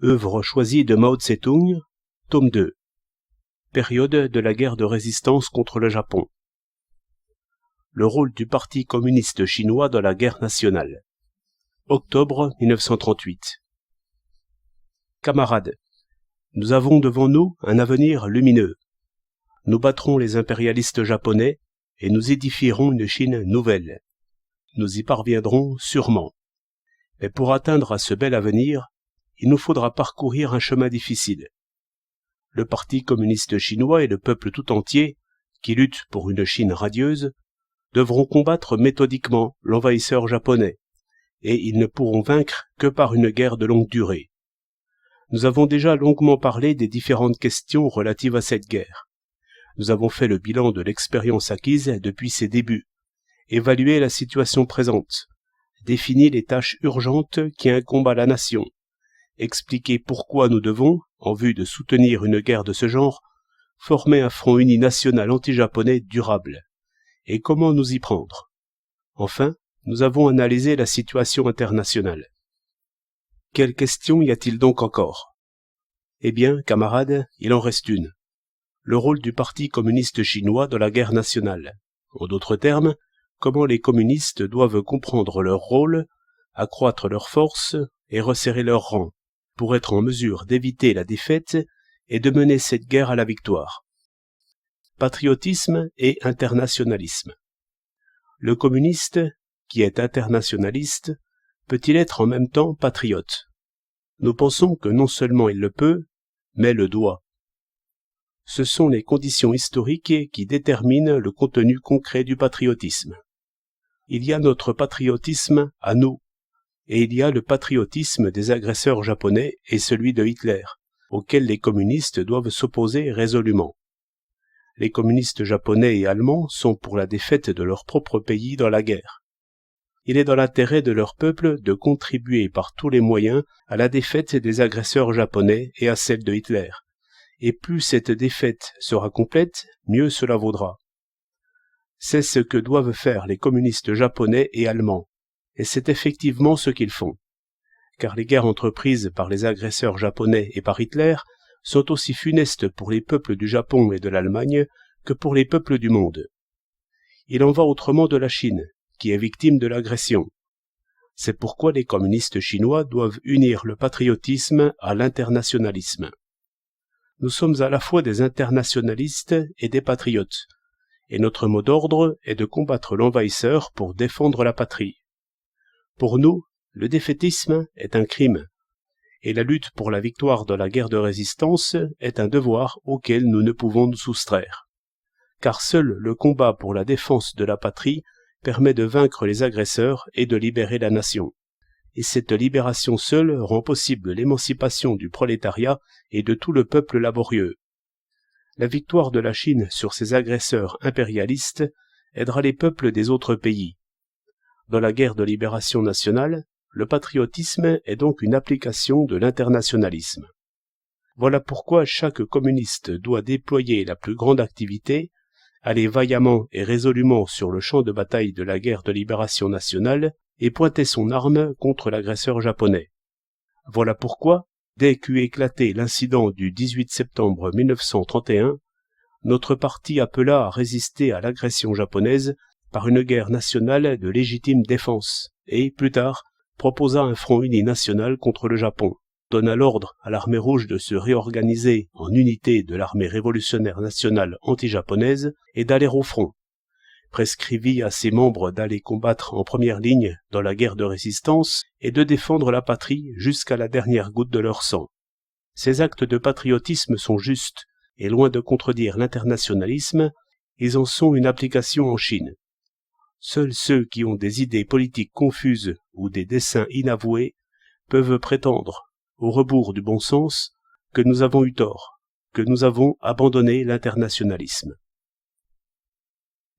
Œuvre choisie de Mao Tse-tung, tome 2. Période de la guerre de résistance contre le Japon. Le rôle du Parti communiste chinois dans la guerre nationale. Octobre 1938. Camarades, nous avons devant nous un avenir lumineux. Nous battrons les impérialistes japonais et nous édifierons une Chine nouvelle. Nous y parviendrons sûrement. Mais pour atteindre à ce bel avenir, il nous faudra parcourir un chemin difficile. Le Parti communiste chinois et le peuple tout entier, qui luttent pour une Chine radieuse, devront combattre méthodiquement l'envahisseur japonais, et ils ne pourront vaincre que par une guerre de longue durée. Nous avons déjà longuement parlé des différentes questions relatives à cette guerre. Nous avons fait le bilan de l'expérience acquise depuis ses débuts, évalué la situation présente, défini les tâches urgentes qui incombent à la nation, expliquer pourquoi nous devons, en vue de soutenir une guerre de ce genre, former un front uni national anti-japonais durable, et comment nous y prendre. Enfin, nous avons analysé la situation internationale. Quelle question y a-t-il donc encore? Eh bien, camarades, il en reste une. Le rôle du Parti communiste chinois dans la guerre nationale. En d'autres termes, comment les communistes doivent comprendre leur rôle, accroître leur force et resserrer leurs rangs, pour être en mesure d'éviter la défaite et de mener cette guerre à la victoire. Patriotisme et internationalisme. Le communiste, qui est internationaliste, peut-il être en même temps patriote? Nous pensons que non seulement il le peut, mais le doit. Ce sont les conditions historiques qui déterminent le contenu concret du patriotisme. Il y a notre patriotisme à nous, et il y a le patriotisme des agresseurs japonais et celui de Hitler, auquel les communistes doivent s'opposer résolument. Les communistes japonais et allemands sont pour la défaite de leur propre pays dans la guerre. Il est dans l'intérêt de leur peuple de contribuer par tous les moyens à la défaite des agresseurs japonais et à celle de Hitler. Et plus cette défaite sera complète, mieux cela vaudra. C'est ce que doivent faire les communistes japonais et allemands. Et c'est effectivement ce qu'ils font. Car les guerres entreprises par les agresseurs japonais et par Hitler sont aussi funestes pour les peuples du Japon et de l'Allemagne que pour les peuples du monde. Il en va autrement de la Chine, qui est victime de l'agression. C'est pourquoi les communistes chinois doivent unir le patriotisme à l'internationalisme. Nous sommes à la fois des internationalistes et des patriotes, et notre mot d'ordre est de combattre l'envahisseur pour défendre la patrie. Pour nous, le défaitisme est un crime, et la lutte pour la victoire dans la guerre de résistance est un devoir auquel nous ne pouvons nous soustraire. Car seul le combat pour la défense de la patrie permet de vaincre les agresseurs et de libérer la nation. Et cette libération seule rend possible l'émancipation du prolétariat et de tout le peuple laborieux. La victoire de la Chine sur ses agresseurs impérialistes aidera les peuples des autres pays. Dans la guerre de libération nationale, le patriotisme est donc une application de l'internationalisme. Voilà pourquoi chaque communiste doit déployer la plus grande activité, aller vaillamment et résolument sur le champ de bataille de la guerre de libération nationale et pointer son arme contre l'agresseur japonais. Voilà pourquoi, dès qu'eut éclaté l'incident du 18 septembre 1931, notre parti appela à résister à l'agression japonaise par une guerre nationale de légitime défense et, plus tard, proposa un front uni national contre le Japon, donna l'ordre à l'armée rouge de se réorganiser en unité de l'armée révolutionnaire nationale anti-japonaise et d'aller au front, prescrivit à ses membres d'aller combattre en première ligne dans la guerre de résistance et de défendre la patrie jusqu'à la dernière goutte de leur sang. Ces actes de patriotisme sont justes, et loin de contredire l'internationalisme, ils en sont une application en Chine. Seuls ceux qui ont des idées politiques confuses ou des desseins inavoués peuvent prétendre, au rebours du bon sens, que nous avons eu tort, que nous avons abandonné l'internationalisme.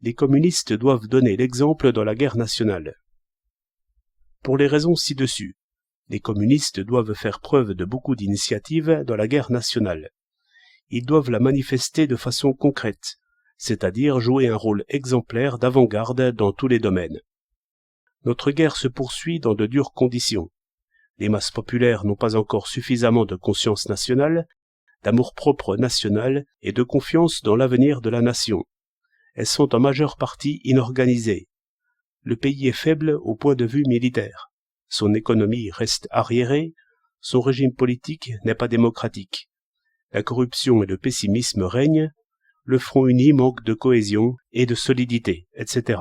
Les communistes doivent donner l'exemple dans la guerre nationale. Pour les raisons ci-dessus, les communistes doivent faire preuve de beaucoup d'initiative dans la guerre nationale. Ils doivent la manifester de façon concrète, c'est-à-dire jouer un rôle exemplaire d'avant-garde dans tous les domaines. Notre guerre se poursuit dans de dures conditions. Les masses populaires n'ont pas encore suffisamment de conscience nationale, d'amour-propre national et de confiance dans l'avenir de la nation. Elles sont en majeure partie inorganisées. Le pays est faible au point de vue militaire. Son économie reste arriérée, son régime politique n'est pas démocratique. La corruption et le pessimisme règnent, le front uni manque de cohésion et de solidité, etc.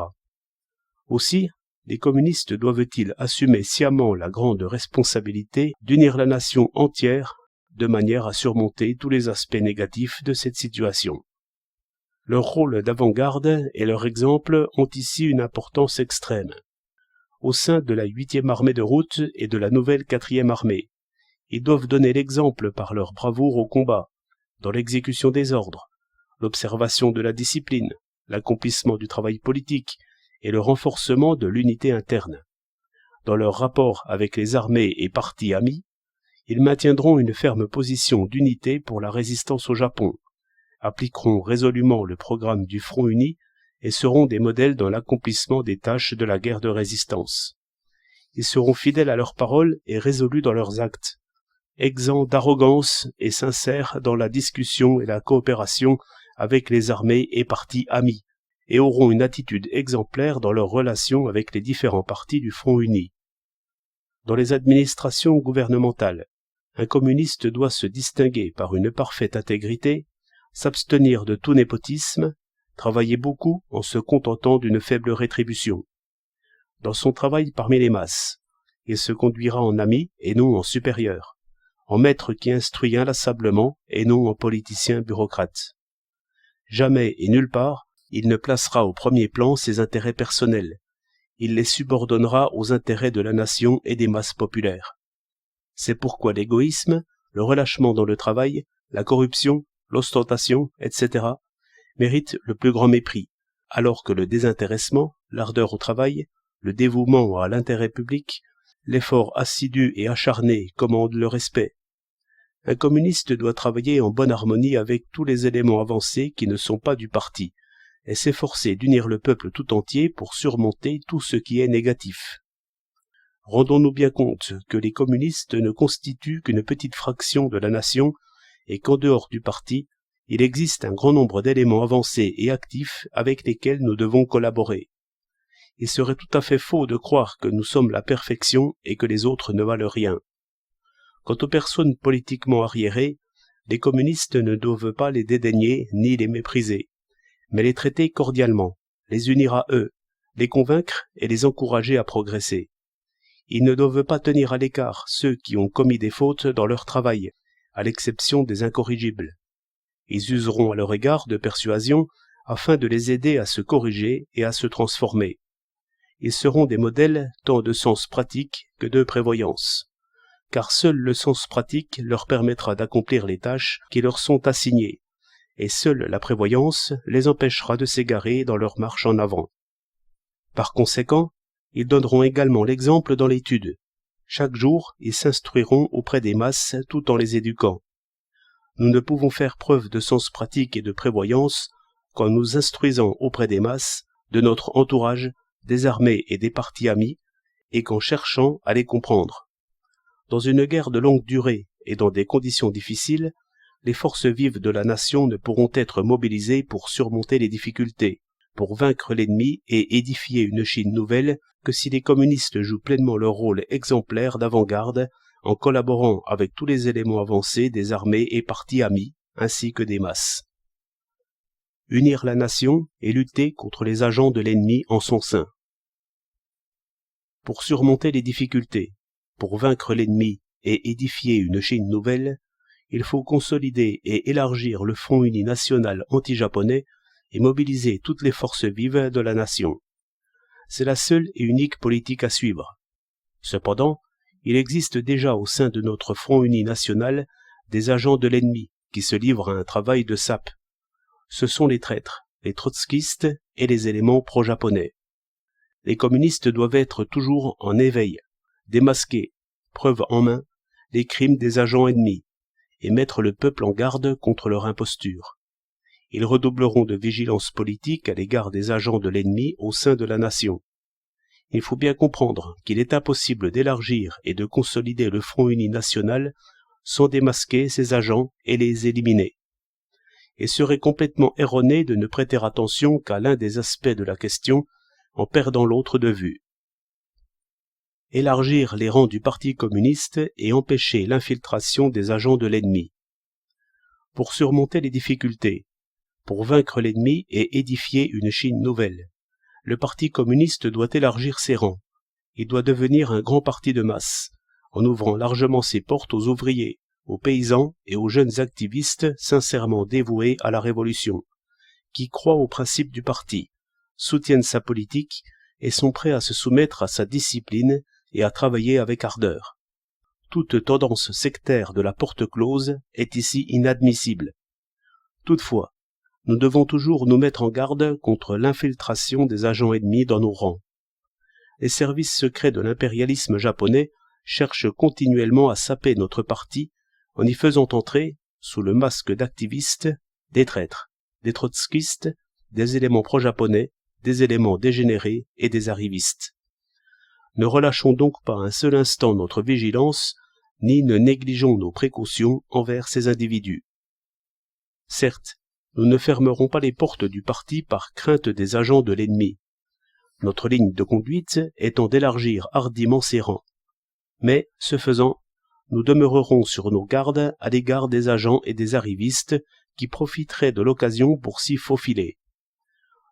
Aussi, les communistes doivent-ils assumer sciemment la grande responsabilité d'unir la nation entière de manière à surmonter tous les aspects négatifs de cette situation. Leur rôle d'avant-garde et leur exemple ont ici une importance extrême. Au sein de la 8e armée de route et de la nouvelle 4e armée, ils doivent donner l'exemple par leur bravoure au combat, dans l'exécution des ordres, l'observation de la discipline, l'accomplissement du travail politique et le renforcement de l'unité interne. Dans leur rapport avec les armées et partis amis, ils maintiendront une ferme position d'unité pour la résistance au Japon, appliqueront résolument le programme du Front uni et seront des modèles dans l'accomplissement des tâches de la guerre de résistance. Ils seront fidèles à leurs paroles et résolus dans leurs actes, exempts d'arrogance et sincères dans la discussion et la coopération avec les armées et partis amis, et auront une attitude exemplaire dans leurs relations avec les différents partis du Front uni. Dans les administrations gouvernementales, un communiste doit se distinguer par une parfaite intégrité, s'abstenir de tout népotisme, travailler beaucoup en se contentant d'une faible rétribution. Dans son travail parmi les masses, il se conduira en ami et non en supérieur, en maître qui instruit inlassablement et non en politicien bureaucrate. Jamais et nulle part, il ne placera au premier plan ses intérêts personnels. Il les subordonnera aux intérêts de la nation et des masses populaires. C'est pourquoi l'égoïsme, le relâchement dans le travail, la corruption, l'ostentation, etc. méritent le plus grand mépris, alors que le désintéressement, l'ardeur au travail, le dévouement à l'intérêt public, l'effort assidu et acharné commandent le respect. Un communiste doit travailler en bonne harmonie avec tous les éléments avancés qui ne sont pas du parti, et s'efforcer d'unir le peuple tout entier pour surmonter tout ce qui est négatif. Rendons-nous bien compte que les communistes ne constituent qu'une petite fraction de la nation et qu'en dehors du parti, il existe un grand nombre d'éléments avancés et actifs avec lesquels nous devons collaborer. Il serait tout à fait faux de croire que nous sommes la perfection et que les autres ne valent rien. Quant aux personnes politiquement arriérées, les communistes ne doivent pas les dédaigner ni les mépriser, mais les traiter cordialement, les unir à eux, les convaincre et les encourager à progresser. Ils ne doivent pas tenir à l'écart ceux qui ont commis des fautes dans leur travail, à l'exception des incorrigibles. Ils useront à leur égard de persuasion afin de les aider à se corriger et à se transformer. Ils seront des modèles tant de sens pratique que de prévoyance, car seul le sens pratique leur permettra d'accomplir les tâches qui leur sont assignées, et seule la prévoyance les empêchera de s'égarer dans leur marche en avant. Par conséquent, ils donneront également l'exemple dans l'étude. Chaque jour, ils s'instruiront auprès des masses tout en les éduquant. Nous ne pouvons faire preuve de sens pratique et de prévoyance qu'en nous instruisant auprès des masses, de notre entourage, des armées et des partis amis, et qu'en cherchant à les comprendre. Dans une guerre de longue durée et dans des conditions difficiles, les forces vives de la nation ne pourront être mobilisées pour surmonter les difficultés, pour vaincre l'ennemi et édifier une Chine nouvelle que si les communistes jouent pleinement leur rôle exemplaire d'avant-garde en collaborant avec tous les éléments avancés des armées et partis amis, ainsi que des masses. Unir la nation et lutter contre les agents de l'ennemi en son sein. Pour surmonter les difficultés, pour vaincre l'ennemi et édifier une Chine nouvelle, il faut consolider et élargir le Front uni national anti-japonais et mobiliser toutes les forces vives de la nation. C'est la seule et unique politique à suivre. Cependant, il existe déjà au sein de notre Front uni national des agents de l'ennemi qui se livrent à un travail de sape. Ce sont les traîtres, les trotskistes et les éléments pro-japonais. Les communistes doivent être toujours en éveil, démasquer, preuve en main, les crimes des agents ennemis, et mettre le peuple en garde contre leur imposture. Ils redoubleront de vigilance politique à l'égard des agents de l'ennemi au sein de la nation. Il faut bien comprendre qu'il est impossible d'élargir et de consolider le Front uni national sans démasquer ses agents et les éliminer. Il serait complètement erroné de ne prêter attention qu'à l'un des aspects de la question en perdant l'autre de vue. Élargir les rangs du Parti communiste et empêcher l'infiltration des agents de l'ennemi. Pour surmonter les difficultés, pour vaincre l'ennemi et édifier une Chine nouvelle, le Parti communiste doit élargir ses rangs. Il doit devenir un grand parti de masse, en ouvrant largement ses portes aux ouvriers, aux paysans et aux jeunes activistes sincèrement dévoués à la révolution, qui croient aux principes du parti, soutiennent sa politique et sont prêts à se soumettre à sa discipline et à travailler avec ardeur. Toute tendance sectaire de la porte close est ici inadmissible. Toutefois, nous devons toujours nous mettre en garde contre l'infiltration des agents ennemis dans nos rangs. Les services secrets de l'impérialisme japonais cherchent continuellement à saper notre parti en y faisant entrer, sous le masque d'activistes, des traîtres, des trotskistes, des éléments pro-japonais, des éléments dégénérés et des arrivistes. Ne relâchons donc pas un seul instant notre vigilance, ni ne négligeons nos précautions envers ces individus. Certes, nous ne fermerons pas les portes du parti par crainte des agents de l'ennemi. Notre ligne de conduite étant d'élargir hardiment ses rangs. Mais, ce faisant, nous demeurerons sur nos gardes à l'égard des agents et des arrivistes qui profiteraient de l'occasion pour s'y faufiler.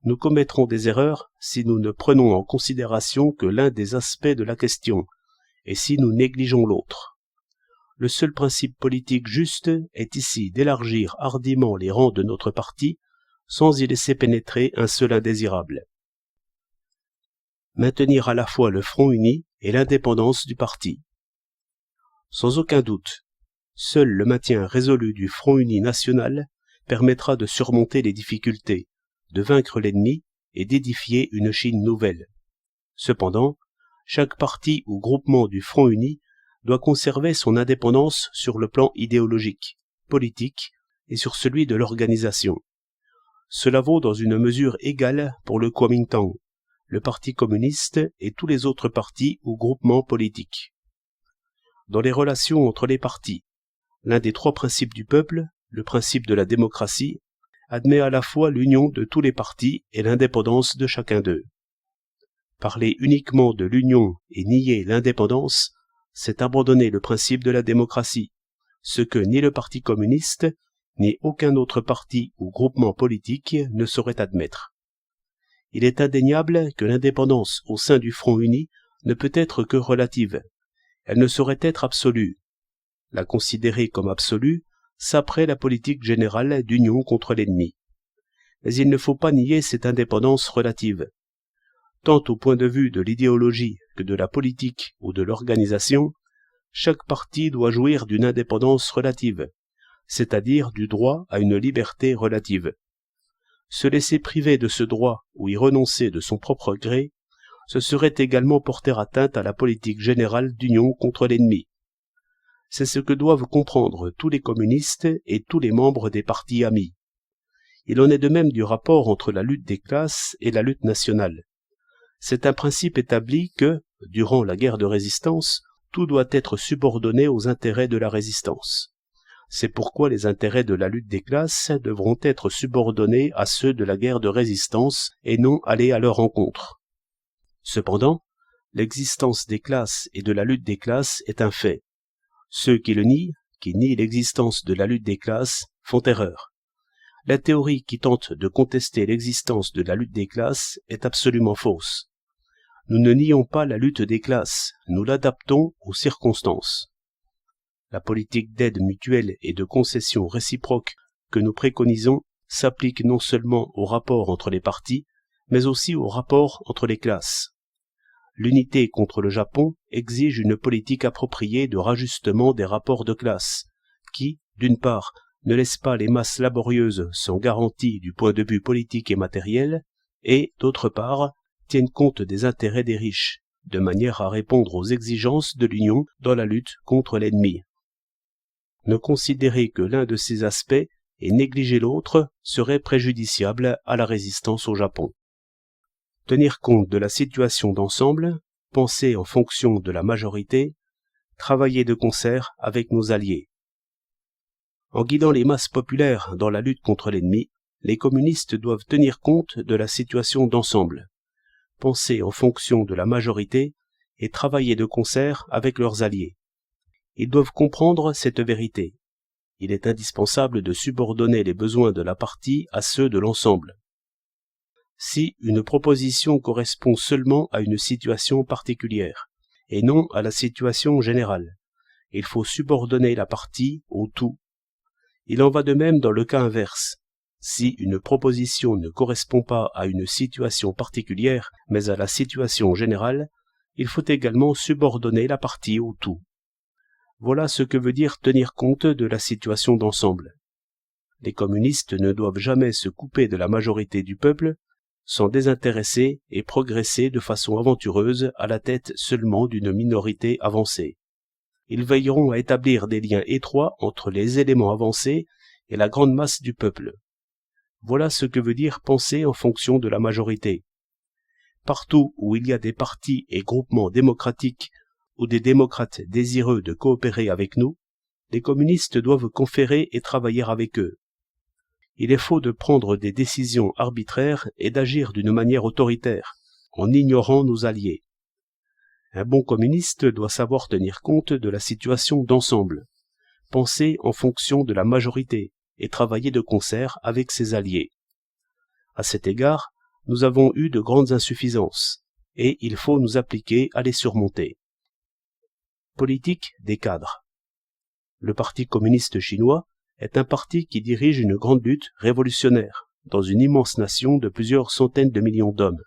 Nous commettrons des erreurs si nous ne prenons en considération que l'un des aspects de la question, et si nous négligeons l'autre. Le seul principe politique juste est ici d'élargir hardiment les rangs de notre parti, sans y laisser pénétrer un seul indésirable. Maintenir à la fois le front uni et l'indépendance du parti. Sans aucun doute, seul le maintien résolu du front uni national permettra de surmonter les difficultés, de vaincre l'ennemi et d'édifier une Chine nouvelle. Cependant, chaque parti ou groupement du Front uni doit conserver son indépendance sur le plan idéologique, politique et sur celui de l'organisation. Cela vaut dans une mesure égale pour le Kuomintang, le Parti communiste et tous les autres partis ou groupements politiques. Dans les relations entre les partis, l'un des trois principes du peuple, le principe de la démocratie, admet à la fois l'union de tous les partis et l'indépendance de chacun d'eux. Parler uniquement de l'union et nier l'indépendance, c'est abandonner le principe de la démocratie, ce que ni le Parti communiste, ni aucun autre parti ou groupement politique ne saurait admettre. Il est indéniable que l'indépendance au sein du Front uni ne peut être que relative. Elle ne saurait être absolue. La considérer comme absolue saperait la politique générale d'union contre l'ennemi. Mais il ne faut pas nier cette indépendance relative. Tant au point de vue de l'idéologie que de la politique ou de l'organisation, chaque parti doit jouir d'une indépendance relative, c'est-à-dire du droit à une liberté relative. Se laisser priver de ce droit ou y renoncer de son propre gré, ce serait également porter atteinte à la politique générale d'union contre l'ennemi. C'est ce que doivent comprendre tous les communistes et tous les membres des partis amis. Il en est de même du rapport entre la lutte des classes et la lutte nationale. C'est un principe établi que, durant la guerre de résistance, tout doit être subordonné aux intérêts de la résistance. C'est pourquoi les intérêts de la lutte des classes devront être subordonnés à ceux de la guerre de résistance et non aller à leur rencontre. Cependant, l'existence des classes et de la lutte des classes est un fait. Ceux qui le nient, qui nient l'existence de la lutte des classes, font erreur. La théorie qui tente de contester l'existence de la lutte des classes est absolument fausse. Nous ne nions pas la lutte des classes, nous l'adaptons aux circonstances. La politique d'aide mutuelle et de concession réciproque que nous préconisons s'applique non seulement au rapport entre les partis, mais aussi au rapport entre les classes. L'unité contre le Japon exige une politique appropriée de rajustement des rapports de classe, qui, d'une part, ne laisse pas les masses laborieuses sans garantie du point de vue politique et matériel, et, d'autre part, tiennent compte des intérêts des riches, de manière à répondre aux exigences de l'Union dans la lutte contre l'ennemi. Ne considérer que l'un de ces aspects et négliger l'autre serait préjudiciable à la résistance au Japon. tenir compte de la situation d'ensemble, penser en fonction de la majorité, travailler de concert avec nos alliés. En guidant les masses populaires dans la lutte contre l'ennemi, les communistes doivent tenir compte de la situation d'ensemble, penser en fonction de la majorité et travailler de concert avec leurs alliés. Ils doivent comprendre cette vérité. Il est indispensable de subordonner les besoins de la partie à ceux de l'ensemble. Si une proposition correspond seulement à une situation particulière, et non à la situation générale, il faut subordonner la partie au tout. Il en va de même dans le cas inverse. Si une proposition ne correspond pas à une situation particulière, mais à la situation générale, il faut également subordonner la partie au tout. Voilà ce que veut dire tenir compte de la situation d'ensemble. Les communistes ne doivent jamais se couper de la majorité du peuple, s'en désintéresser et progresser de façon aventureuse à la tête seulement d'une minorité avancée. Ils veilleront à établir des liens étroits entre les éléments avancés et la grande masse du peuple. Voilà ce que veut dire penser en fonction de la majorité. Partout où il y a des partis et groupements démocratiques ou des démocrates désireux de coopérer avec nous, les communistes doivent conférer et travailler avec eux. Il est faux de prendre des décisions arbitraires et d'agir d'une manière autoritaire, en ignorant nos alliés. Un bon communiste doit savoir tenir compte de la situation d'ensemble, penser en fonction de la majorité et travailler de concert avec ses alliés. À cet égard, nous avons eu de grandes insuffisances, et il faut nous appliquer à les surmonter. Politique des cadres. Le Parti communiste chinois est un parti qui dirige une grande lutte révolutionnaire dans une immense nation de plusieurs centaines de millions d'hommes.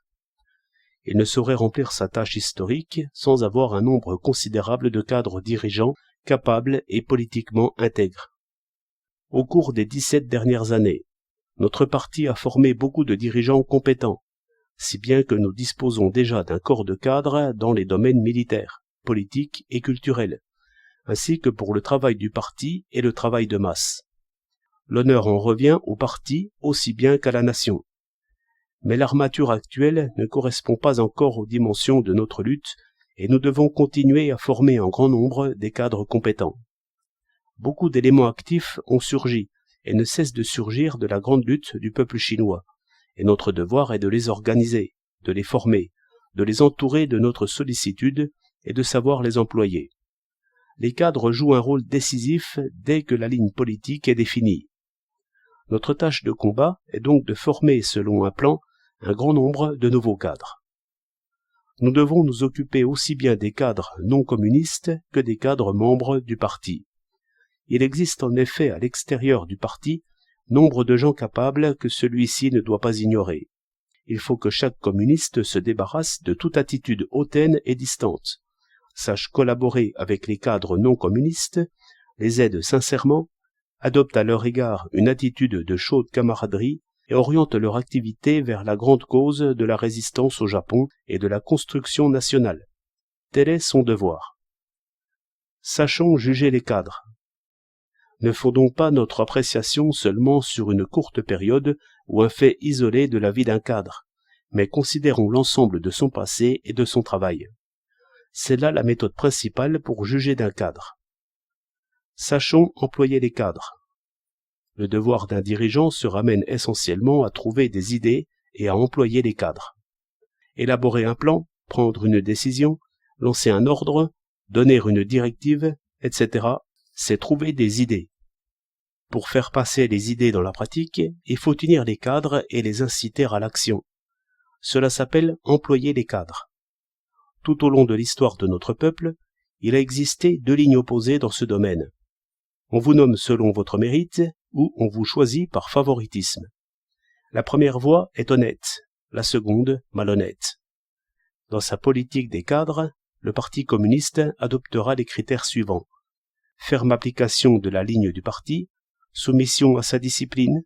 Il ne saurait remplir sa tâche historique sans avoir un nombre considérable de cadres dirigeants capables et politiquement intègres. Au cours des 17 dernières années, notre parti a formé beaucoup de dirigeants compétents, si bien que nous disposons déjà d'un corps de cadres dans les domaines militaires, politiques et culturels, ainsi que pour le travail du parti et le travail de masse. L'honneur en revient au parti aussi bien qu'à la nation. Mais l'armature actuelle ne correspond pas encore aux dimensions de notre lutte et nous devons continuer à former en grand nombre des cadres compétents. Beaucoup d'éléments actifs ont surgi et ne cessent de surgir de la grande lutte du peuple chinois, et notre devoir est de les organiser, de les former, de les entourer de notre sollicitude et de savoir les employer. Les cadres jouent un rôle décisif dès que la ligne politique est définie. Notre tâche de combat est donc de former selon un plan un grand nombre de nouveaux cadres. Nous devons nous occuper aussi bien des cadres non communistes que des cadres membres du parti. Il existe en effet à l'extérieur du parti nombre de gens capables que celui-ci ne doit pas ignorer. Il faut que chaque communiste se débarrasse de toute attitude hautaine et distante, sache collaborer avec les cadres non communistes, les aide sincèrement, adopte à leur égard une attitude de chaude camaraderie et oriente leur activité vers la grande cause de la résistance au Japon et de la construction nationale. Tel est son devoir. Sachons juger les cadres. Ne fondons pas notre appréciation seulement sur une courte période ou un fait isolé de la vie d'un cadre, mais considérons l'ensemble de son passé et de son travail. C'est là la méthode principale pour juger d'un cadre. Sachons employer les cadres. Le devoir d'un dirigeant se ramène essentiellement à trouver des idées et à employer les cadres. Élaborer un plan, prendre une décision, lancer un ordre, donner une directive, etc., c'est trouver des idées. Pour faire passer les idées dans la pratique, il faut unir les cadres et les inciter à l'action. Cela s'appelle employer les cadres. Tout au long de l'histoire de notre peuple, il a existé deux lignes opposées dans ce domaine. On vous nomme selon votre mérite ou on vous choisit par favoritisme. La première voie est honnête, la seconde malhonnête. Dans sa politique des cadres, le Parti communiste adoptera les critères suivants. Ferme application de la ligne du parti, soumission à sa discipline,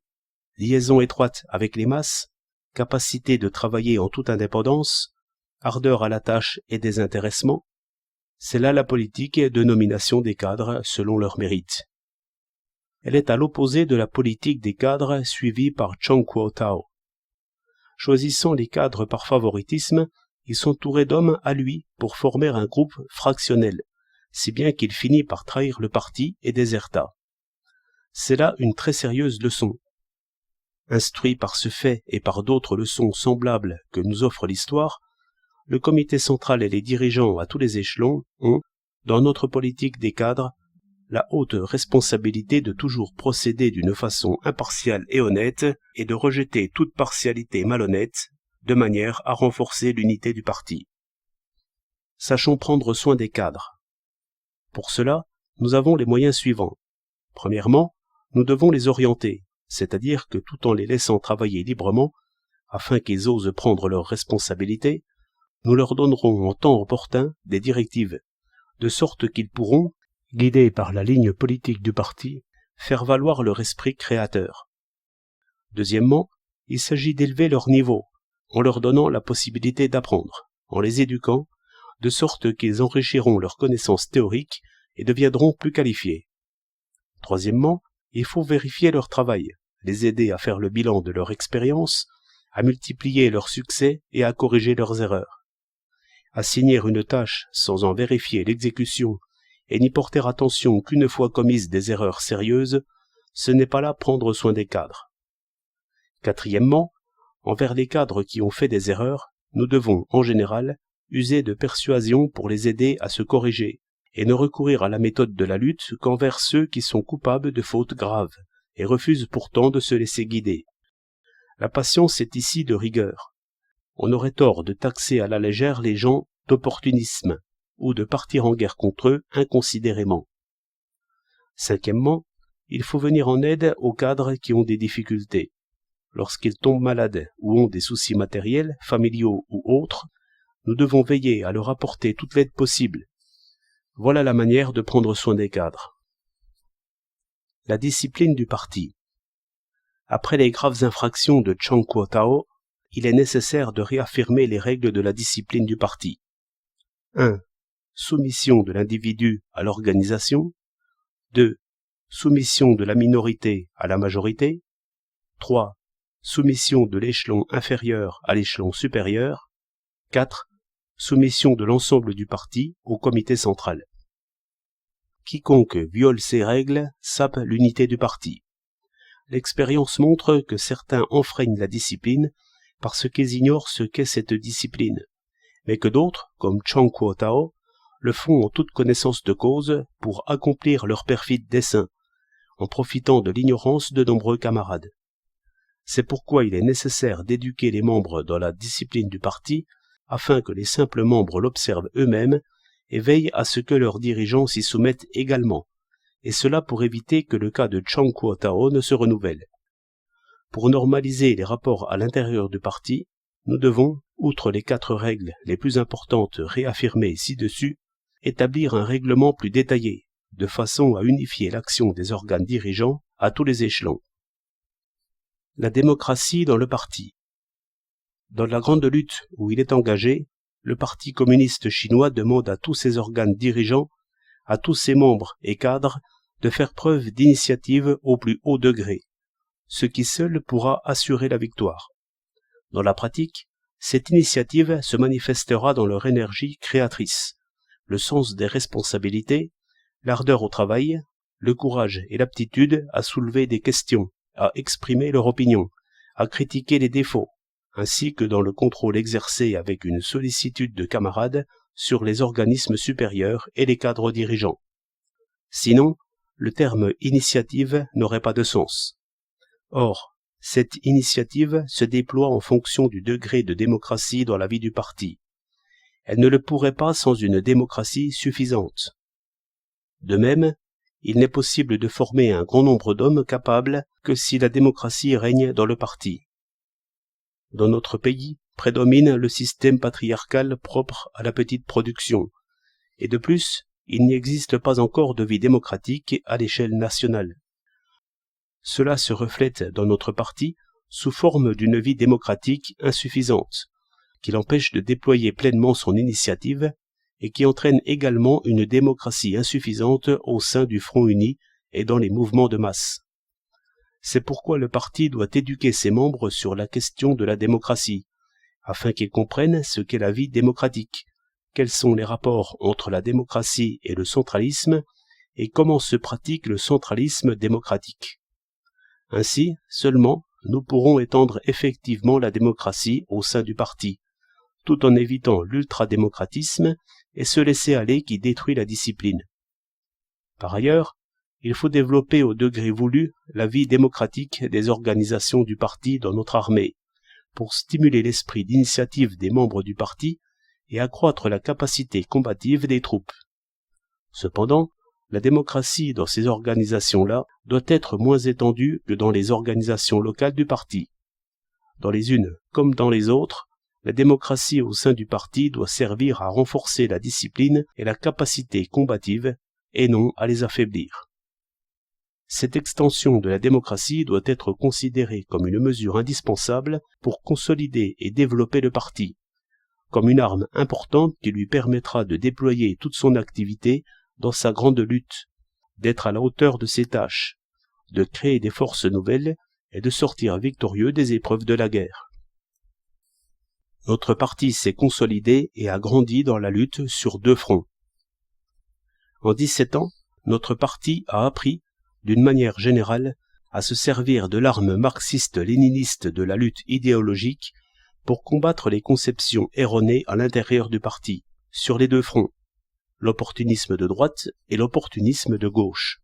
liaison étroite avec les masses, capacité de travailler en toute indépendance, ardeur à la tâche et désintéressement. C'est là la politique de nomination des cadres selon leur mérite. Elle est à l'opposé de la politique des cadres suivie par Chong Kuo-tao. Choisissant les cadres par favoritisme, il s'entourait d'hommes à lui pour former un groupe fractionnel, si bien qu'il finit par trahir le parti et déserta. C'est là une très sérieuse leçon. Instruit par ce fait et par d'autres leçons semblables que nous offre l'histoire, le comité central et les dirigeants à tous les échelons ont, dans notre politique des cadres, la haute responsabilité de toujours procéder d'une façon impartiale et honnête et de rejeter toute partialité malhonnête, de manière à renforcer l'unité du parti. Sachons prendre soin des cadres. Pour cela, nous avons les moyens suivants. Premièrement, nous devons les orienter, c'est-à-dire que tout en les laissant travailler librement, afin qu'ils osent prendre leurs responsabilités, nous leur donnerons en temps opportun des directives, de sorte qu'ils pourront, guidés par la ligne politique du parti, faire valoir leur esprit créateur. Deuxièmement, il s'agit d'élever leur niveau, en leur donnant la possibilité d'apprendre, en les éduquant, de sorte qu'ils enrichiront leurs connaissances théoriques et deviendront plus qualifiés. Troisièmement, il faut vérifier leur travail, les aider à faire le bilan de leur expérience, à multiplier leurs succès et à corriger leurs erreurs. Assigner une tâche sans en vérifier l'exécution et n'y porter attention qu'une fois commises des erreurs sérieuses, ce n'est pas là prendre soin des cadres. Quatrièmement, envers les cadres qui ont fait des erreurs, nous devons, en général, user de persuasion pour les aider à se corriger, et ne recourir à la méthode de la lutte qu'envers ceux qui sont coupables de fautes graves, et refusent pourtant de se laisser guider. La patience est ici de rigueur. On aurait tort de taxer à la légère les gens d'opportunisme, ou de partir en guerre contre eux inconsidérément. Cinquièmement, il faut venir en aide aux cadres qui ont des difficultés. Lorsqu'ils tombent malades ou ont des soucis matériels, familiaux ou autres, nous devons veiller à leur apporter toute l'aide possible. Voilà la manière de prendre soin des cadres. La discipline du parti. Après les graves infractions de Chang Kuo-tao, il est nécessaire de réaffirmer les règles de la discipline du parti. 1. Soumission de l'individu à l'organisation. 2. Soumission de la minorité à la majorité. 3. Soumission de l'échelon inférieur à l'échelon supérieur. 4. Soumission de l'ensemble du parti au comité central. Quiconque viole ces règles sape l'unité du parti. L'expérience montre que certains enfreignent la discipline parce qu'ils ignorent ce qu'est cette discipline, mais que d'autres, comme Chang Kuo-tao, le font en toute connaissance de cause pour accomplir leur perfide dessein, en profitant de l'ignorance de nombreux camarades. C'est pourquoi il est nécessaire d'éduquer les membres dans la discipline du parti, afin que les simples membres l'observent eux-mêmes et veillent à ce que leurs dirigeants s'y soumettent également, et cela pour éviter que le cas de Chang Kuo-tao ne se renouvelle. Pour normaliser les rapports à l'intérieur du parti, nous devons, outre les 4 règles les plus importantes réaffirmées ci-dessus, établir un règlement plus détaillé, de façon à unifier l'action des organes dirigeants à tous les échelons. La démocratie dans le parti. Dans la grande lutte où il est engagé, le Parti communiste chinois demande à tous ses organes dirigeants, à tous ses membres et cadres, de faire preuve d'initiative au plus haut degré, ce qui seul pourra assurer la victoire. Dans la pratique, cette initiative se manifestera dans leur énergie créatrice, le sens des responsabilités, l'ardeur au travail, le courage et l'aptitude à soulever des questions, à exprimer leur opinion, à critiquer les défauts, ainsi que dans le contrôle exercé avec une sollicitude de camarades sur les organismes supérieurs et les cadres dirigeants. Sinon, le terme initiative n'aurait pas de sens. Or, cette initiative se déploie en fonction du degré de démocratie dans la vie du parti. Elle ne le pourrait pas sans une démocratie suffisante. De même, il n'est possible de former un grand nombre d'hommes capables que si la démocratie règne dans le parti. Dans notre pays, prédomine le système patriarcal propre à la petite production, et de plus, il n'existe pas encore de vie démocratique à l'échelle nationale. Cela se reflète dans notre parti sous forme d'une vie démocratique insuffisante, qui l'empêche de déployer pleinement son initiative et qui entraîne également une démocratie insuffisante au sein du Front uni et dans les mouvements de masse. C'est pourquoi le parti doit éduquer ses membres sur la question de la démocratie, afin qu'ils comprennent ce qu'est la vie démocratique, quels sont les rapports entre la démocratie et le centralisme, et comment se pratique le centralisme démocratique. Ainsi, seulement, nous pourrons étendre effectivement la démocratie au sein du parti, tout en évitant l'ultradémocratisme et ce laisser-aller qui détruit la discipline. Par ailleurs, il faut développer au degré voulu la vie démocratique des organisations du parti dans notre armée, pour stimuler l'esprit d'initiative des membres du parti et accroître la capacité combative des troupes. Cependant, la démocratie dans ces organisations-là doit être moins étendue que dans les organisations locales du parti. Dans les unes comme dans les autres, la démocratie au sein du parti doit servir à renforcer la discipline et la capacité combative, et non à les affaiblir. Cette extension de la démocratie doit être considérée comme une mesure indispensable pour consolider et développer le parti, comme une arme importante qui lui permettra de déployer toute son activité dans sa grande lutte, d'être à la hauteur de ses tâches, de créer des forces nouvelles et de sortir victorieux des épreuves de la guerre. Notre parti s'est consolidé et a grandi dans la lutte sur 2 fronts. En 17 ans, notre parti a appris, d'une manière générale, à se servir de l'arme marxiste-léniniste de la lutte idéologique pour combattre les conceptions erronées à l'intérieur du parti, sur les 2 fronts, l'opportunisme de droite et l'opportunisme de gauche.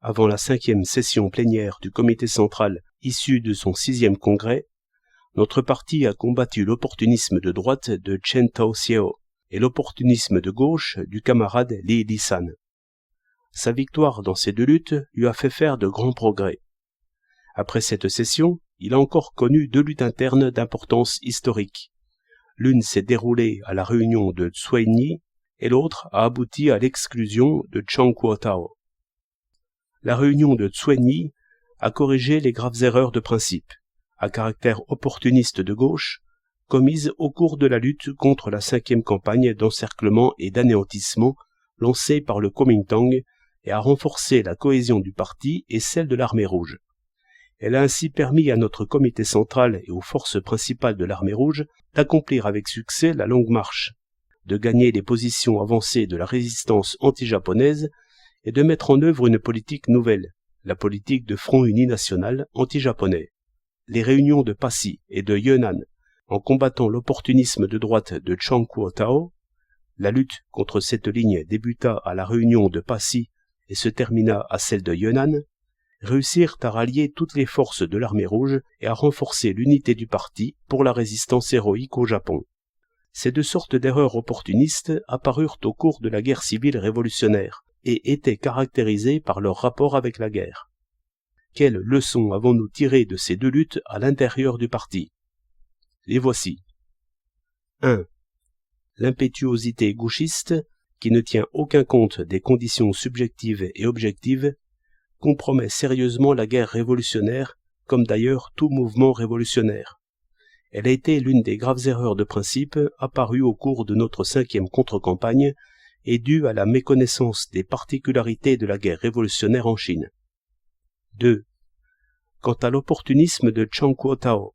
Avant la 5e session plénière du comité central issue de son 6e congrès, notre parti a combattu l'opportunisme de droite de Chen Tao-Xiao et l'opportunisme de gauche du camarade Li Lisan. Sa victoire dans ces 2 luttes lui a fait faire de grands progrès. Après cette session, il a encore connu 2 luttes internes d'importance historique. L'une s'est déroulée à la réunion de Tsuenyi et l'autre a abouti à l'exclusion de Chang Kuo-tao. La réunion de Tsuenyi a corrigé les graves erreurs de principe, à caractère opportuniste de gauche, commises au cours de la lutte contre la 5e campagne d'encerclement et d'anéantissement lancée par le Kuomintang et a renforcé la cohésion du parti et celle de l'armée rouge. Elle a ainsi permis à notre comité central et aux forces principales de l'armée rouge d'accomplir avec succès la longue marche, de gagner les positions avancées de la résistance anti-japonaise et de mettre en œuvre une politique nouvelle, la politique de Front Uni National anti-japonais. Les réunions de Passy et de Yunnan, en combattant l'opportunisme de droite de Chang Kuo-tao, la lutte contre cette ligne débuta à la réunion de Passy et se termina à celle de Yunnan, réussirent à rallier toutes les forces de l'armée rouge et à renforcer l'unité du parti pour la résistance héroïque au Japon. Ces 2 sortes d'erreurs opportunistes apparurent au cours de la guerre civile révolutionnaire et étaient caractérisées par leur rapport avec la guerre. Quelles leçons avons-nous tirées de ces 2 luttes à l'intérieur du parti? Les voici. 1. L'impétuosité gauchiste, qui ne tient aucun compte des conditions subjectives et objectives, compromet sérieusement la guerre révolutionnaire, comme d'ailleurs tout mouvement révolutionnaire. Elle a été l'une des graves erreurs de principe apparues au cours de notre 5e contre-campagne et due à la méconnaissance des particularités de la guerre révolutionnaire en Chine. 2. Quant à l'opportunisme de Chang Kuo-tao,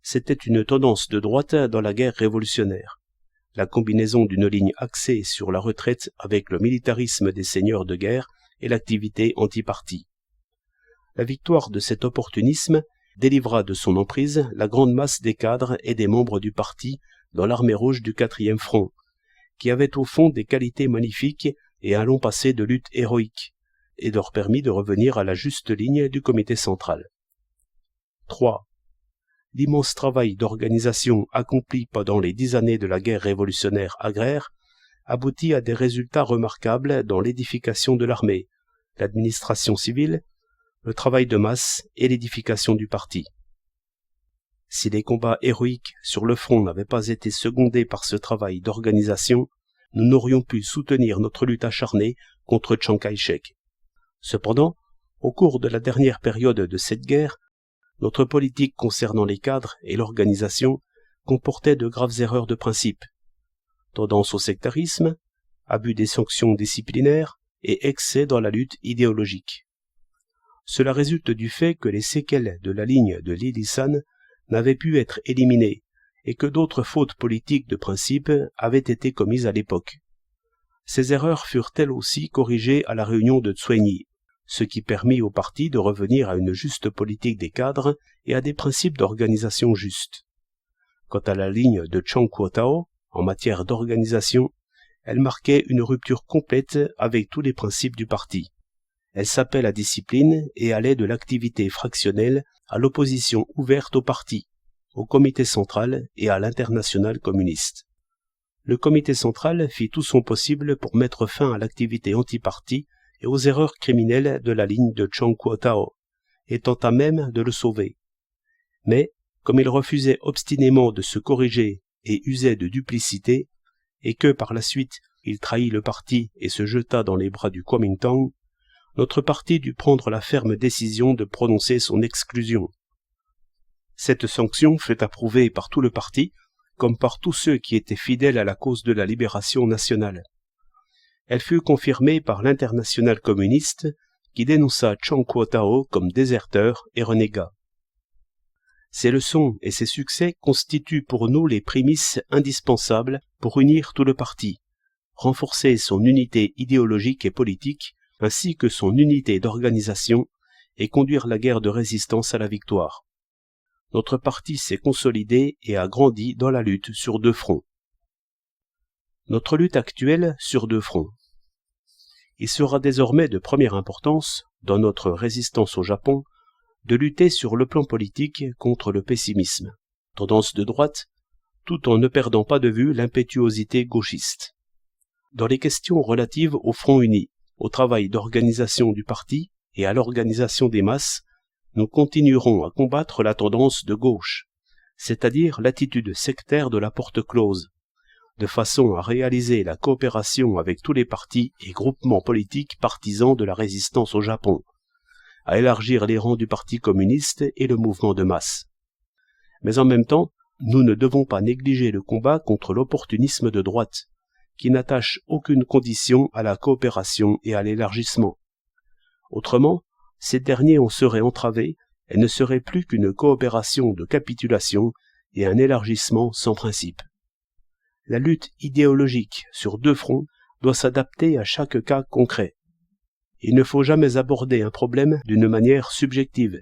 c'était une tendance de droite dans la guerre révolutionnaire. La combinaison d'une ligne axée sur la retraite avec le militarisme des seigneurs de guerre et l'activité anti-parti. La victoire de cet opportunisme délivra de son emprise la grande masse des cadres et des membres du parti dans l'armée rouge du 4e front, qui avaient au fond des qualités magnifiques et un long passé de lutte héroïque, et leur permit de revenir à la juste ligne du comité central. 3. L'immense travail d'organisation accompli pendant les 10 années de la guerre révolutionnaire agraire aboutit à des résultats remarquables dans l'édification de l'armée, l'administration civile, le travail de masse et l'édification du parti. Si les combats héroïques sur le front n'avaient pas été secondés par ce travail d'organisation, nous n'aurions pu soutenir notre lutte acharnée contre Chiang Kai-shek. Cependant, au cours de la dernière période de cette guerre, notre politique concernant les cadres et l'organisation comportait de graves erreurs de principe, tendance au sectarisme, abus des sanctions disciplinaires et excès dans la lutte idéologique. Cela résulte du fait que les séquelles de la ligne de Lilisan n'avaient pu être éliminées et que d'autres fautes politiques de principe avaient été commises à l'époque. Ces erreurs furent elles aussi corrigées à la réunion de Tsuenyi, ce qui permit au parti de revenir à une juste politique des cadres et à des principes d'organisation justes. Quant à la ligne de Chang Kuo-tao, en matière d'organisation, elle marquait une rupture complète avec tous les principes du parti. Elle sapait la discipline et allait de l'activité fractionnelle à l'opposition ouverte au parti, au comité central et à l'internationale communiste. Le comité central fit tout son possible pour mettre fin à l'activité anti-parti et aux erreurs criminelles de la ligne de Chang Kuo-tao, et tenta même de le sauver. Mais, comme il refusait obstinément de se corriger et usait de duplicité, et que par la suite il trahit le parti et se jeta dans les bras du Kuomintang, notre parti dut prendre la ferme décision de prononcer son exclusion. Cette sanction fut approuvée par tout le parti, comme par tous ceux qui étaient fidèles à la cause de la libération nationale. Elle fut confirmée par l'internationale communiste, qui dénonça Chang Kuo-tao comme déserteur et renégat. Ces leçons et ces succès constituent pour nous les prémices indispensables pour unir tout le parti, renforcer son unité idéologique et politique, ainsi que son unité d'organisation, et conduire la guerre de résistance à la victoire. Notre parti s'est consolidé et a grandi dans la lutte sur deux fronts. Notre lutte actuelle sur deux fronts. Il sera désormais de première importance, dans notre résistance au Japon, de lutter sur le plan politique contre le pessimisme, tendance de droite, tout en ne perdant pas de vue l'impétuosité gauchiste. Dans les questions relatives au Front uni, au travail d'organisation du parti et à l'organisation des masses, nous continuerons à combattre la tendance de gauche, c'est-à-dire l'attitude sectaire de la porte close, de façon à réaliser la coopération avec tous les partis et groupements politiques partisans de la résistance au Japon, à élargir les rangs du Parti communiste et le mouvement de masse. Mais en même temps, nous ne devons pas négliger le combat contre l'opportunisme de droite, qui n'attache aucune condition à la coopération et à l'élargissement. Autrement, ces derniers en seraient entravés et ne seraient plus qu'une coopération de capitulation et un élargissement sans principe. La lutte idéologique sur deux fronts doit s'adapter à chaque cas concret. Il ne faut jamais aborder un problème d'une manière subjective,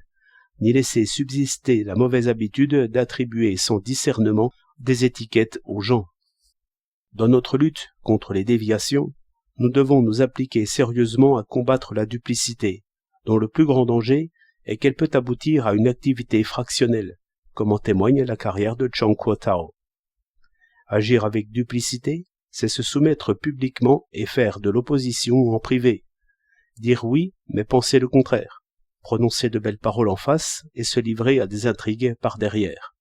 ni laisser subsister la mauvaise habitude d'attribuer sans discernement des étiquettes aux gens. Dans notre lutte contre les déviations, nous devons nous appliquer sérieusement à combattre la duplicité, dont le plus grand danger est qu'elle peut aboutir à une activité fractionnelle, comme en témoigne la carrière de Chang Kuo-tao. Agir avec duplicité, c'est se soumettre publiquement et faire de l'opposition en privé. Dire oui, mais penser le contraire. Prononcer de belles paroles en face et se livrer à des intrigues par derrière.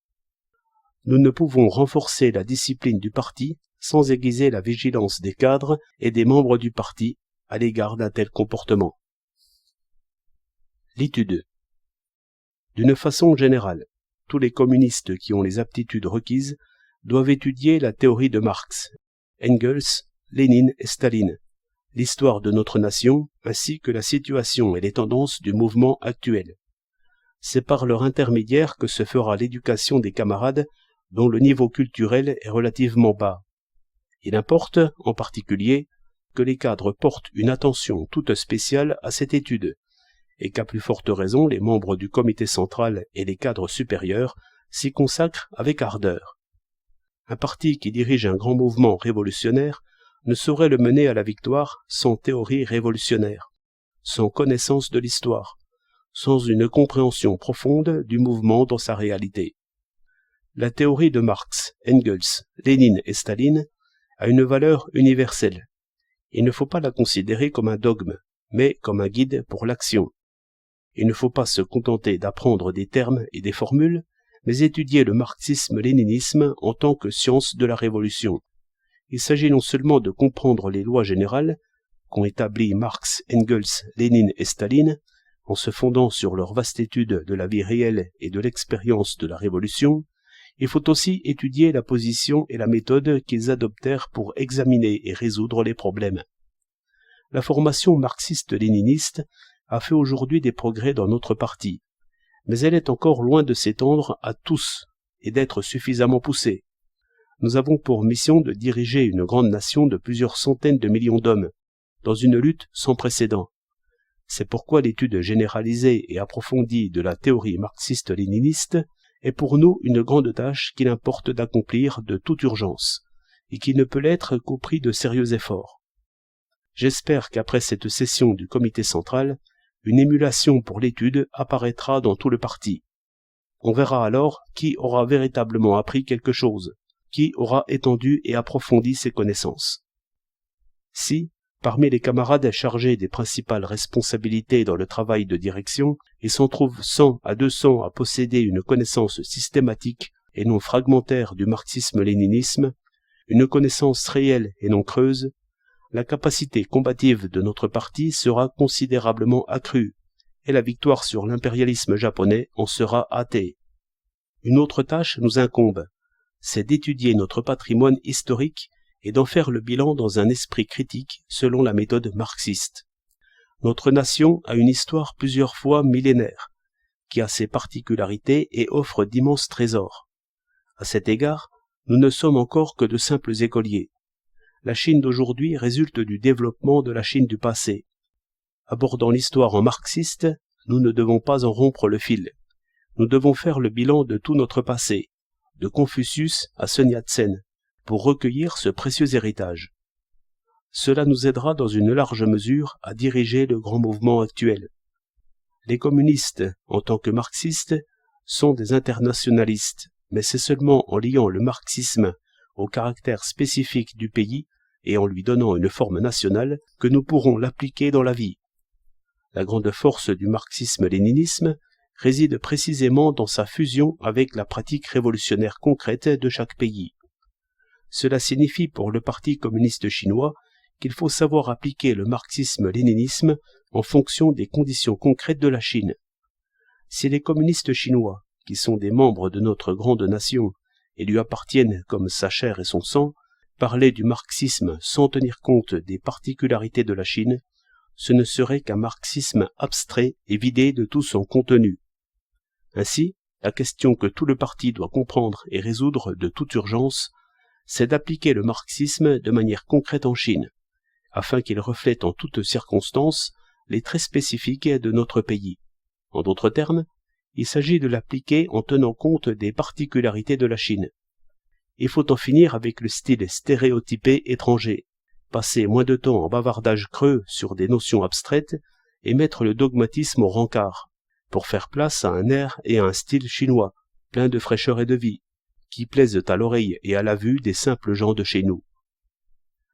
Nous ne pouvons renforcer la discipline du parti sans aiguiser la vigilance des cadres et des membres du parti à l'égard d'un tel comportement. L'étude. D'une façon générale, tous les communistes qui ont les aptitudes requises doivent étudier la théorie de Marx, Engels, Lénine et Staline, l'histoire de notre nation ainsi que la situation et les tendances du mouvement actuel. C'est par leur intermédiaire que se fera l'éducation des camarades dont le niveau culturel est relativement bas. Il importe, en particulier, que les cadres portent une attention toute spéciale à cette étude, et qu'à plus forte raison les membres du comité central et les cadres supérieurs s'y consacrent avec ardeur. Un parti qui dirige un grand mouvement révolutionnaire ne saurait le mener à la victoire sans théorie révolutionnaire, sans connaissance de l'histoire, sans une compréhension profonde du mouvement dans sa réalité. La théorie de Marx, Engels, Lénine et Staline a une valeur universelle. Il ne faut pas la considérer comme un dogme, mais comme un guide pour l'action. Il ne faut pas se contenter d'apprendre des termes et des formules, mais étudier le marxisme-léninisme en tant que science de la révolution. Il s'agit non seulement de comprendre les lois générales qu'ont établies Marx, Engels, Lénine et Staline, en se fondant sur leur vaste étude de la vie réelle et de l'expérience de la révolution, il faut aussi étudier la position et la méthode qu'ils adoptèrent pour examiner et résoudre les problèmes. La formation marxiste-léniniste a fait aujourd'hui des progrès dans notre parti, mais elle est encore loin de s'étendre à tous et d'être suffisamment poussée. Nous avons pour mission de diriger une grande nation de plusieurs centaines de millions d'hommes, dans une lutte sans précédent. C'est pourquoi l'étude généralisée et approfondie de la théorie marxiste-léniniste est pour nous une grande tâche qu'il importe d'accomplir de toute urgence, et qui ne peut l'être qu'au prix de sérieux efforts. J'espère qu'après cette session du comité central, une émulation pour l'étude apparaîtra dans tout le parti. On verra alors qui aura véritablement appris quelque chose, qui aura étendu et approfondi ses connaissances. Si, parmi les camarades chargés des principales responsabilités dans le travail de direction, il s'en trouve 100 à 200 à posséder une connaissance systématique et non fragmentaire du marxisme-léninisme, une connaissance réelle et non creuse, la capacité combative de notre parti sera considérablement accrue, et la victoire sur l'impérialisme japonais en sera hâtée. Une autre tâche nous incombe, c'est d'étudier notre patrimoine historique et d'en faire le bilan dans un esprit critique selon la méthode marxiste. Notre nation a une histoire plusieurs fois millénaire, qui a ses particularités et offre d'immenses trésors. À cet égard, nous ne sommes encore que de simples écoliers. La Chine d'aujourd'hui résulte du développement de la Chine du passé. Abordant l'histoire en marxiste, nous ne devons pas en rompre le fil. Nous devons faire le bilan de tout notre passé, de Confucius à Sun Yat-sen, pour recueillir ce précieux héritage. Cela nous aidera dans une large mesure à diriger le grand mouvement actuel. Les communistes, en tant que marxistes, sont des internationalistes, mais c'est seulement en liant le marxisme au caractère spécifique du pays et en lui donnant une forme nationale que nous pourrons l'appliquer dans la vie. La grande force du marxisme-léninisme réside précisément dans sa fusion avec la pratique révolutionnaire concrète de chaque pays. Cela signifie pour le Parti communiste chinois qu'il faut savoir appliquer le marxisme-léninisme en fonction des conditions concrètes de la Chine. Si les communistes chinois, qui sont des membres de notre grande nation et lui appartiennent comme sa chair et son sang, parlaient du marxisme sans tenir compte des particularités de la Chine, ce ne serait qu'un marxisme abstrait et vidé de tout son contenu. Ainsi, la question que tout le parti doit comprendre et résoudre de toute urgence, c'est d'appliquer le marxisme de manière concrète en Chine, afin qu'il reflète en toutes circonstances les traits spécifiques de notre pays. En d'autres termes, il s'agit de l'appliquer en tenant compte des particularités de la Chine. Il faut en finir avec le style stéréotypé étranger, passer moins de temps en bavardage creux sur des notions abstraites et mettre le dogmatisme au rencard, pour faire place à un air et à un style chinois, plein de fraîcheur et de vie, qui plaisent à l'oreille et à la vue des simples gens de chez nous.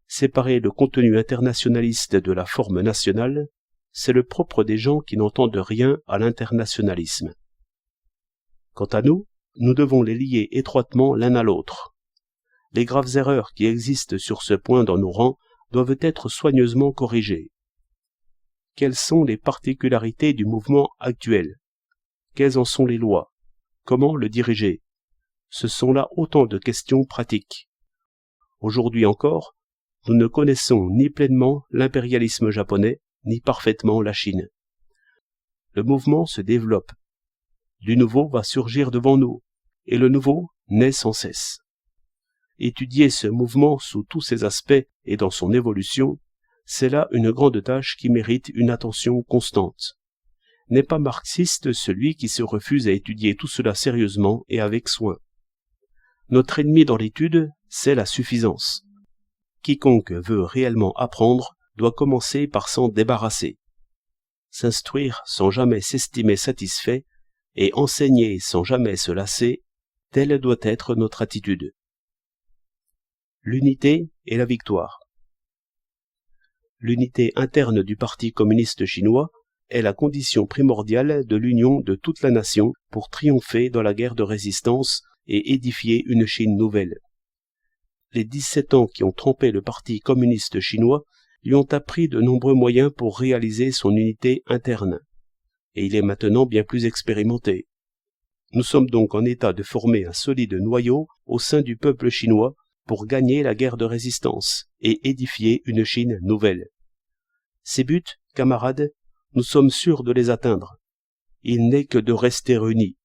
Séparer le contenu internationaliste de la forme nationale, c'est le propre des gens qui n'entendent rien à l'internationalisme. Quant à nous, nous devons les lier étroitement l'un à l'autre. Les graves erreurs qui existent sur ce point dans nos rangs doivent être soigneusement corrigées. Quelles sont les particularités du mouvement actuel? Quelles en sont les lois? Comment le diriger? Ce sont là autant de questions pratiques. Aujourd'hui encore, nous ne connaissons ni pleinement l'impérialisme japonais, ni parfaitement la Chine. Le mouvement se développe. Du nouveau va surgir devant nous, et le nouveau naît sans cesse. Étudier ce mouvement sous tous ses aspects et dans son évolution, c'est là une grande tâche qui mérite une attention constante. N'est pas marxiste celui qui se refuse à étudier tout cela sérieusement et avec soin. Notre ennemi dans l'étude, c'est la suffisance. Quiconque veut réellement apprendre doit commencer par s'en débarrasser. S'instruire sans jamais s'estimer satisfait et enseigner sans jamais se lasser, telle doit être notre attitude. L'unité et la victoire. L'unité interne du Parti communiste chinois est la condition primordiale de l'union de toute la nation pour triompher dans la guerre de résistance et édifier une Chine nouvelle. Les 17 ans qui ont trempé le Parti communiste chinois lui ont appris de nombreux moyens pour réaliser son unité interne, et il est maintenant bien plus expérimenté. Nous sommes donc en état de former un solide noyau au sein du peuple chinois pour gagner la guerre de résistance et édifier une Chine nouvelle. Ces buts, camarades, nous sommes sûrs de les atteindre. Il n'est que de rester unis,